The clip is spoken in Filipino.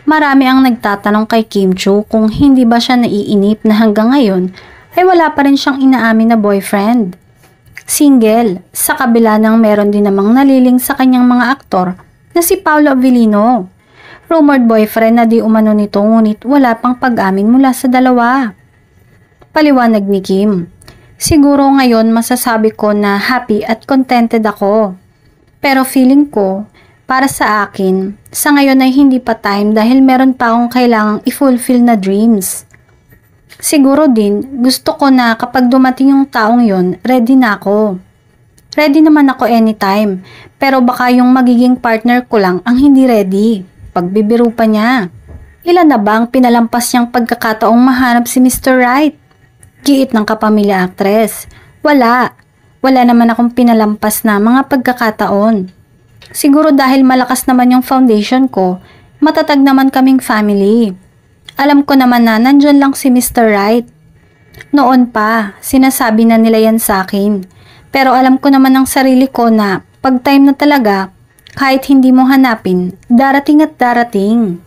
Marami ang nagtatanong kay Kim Chiu kung hindi ba siya naiinip na hanggang ngayon ay wala pa rin siyang inaamin na boyfriend. Single, sa kabila ng meron din namang naliling sa kanyang mga aktor na si Paolo Avellino. Rumored boyfriend na di umano nito ngunit wala pang pag-amin mula sa dalawa. Paliwanag ni Kim, siguro ngayon masasabi ko na happy at contented ako. Pero feeling ko, para sa akin, sa ngayon ay hindi pa time dahil meron pa akong kailangang i-fulfill na dreams. Siguro din, gusto ko na kapag dumating yung taong yon, ready na ako. Ready naman ako anytime, pero baka yung magiging partner ko lang ang hindi ready. Pagbibiro pa niya. Ilan na ba ang pinalampas niyang pagkakataong mahanap si Mr. Right? Giit ng kapamilya actress. Wala. Wala naman akong pinalampas na mga pagkakataon. Siguro dahil malakas naman yung foundation ko, matatag naman kaming family. Alam ko naman na nandyan lang si Mr. Right. Noon pa, sinasabi na nila yan sa akin. Pero alam ko naman ng sarili ko na pag time na talaga, kahit hindi mo hanapin, darating at darating.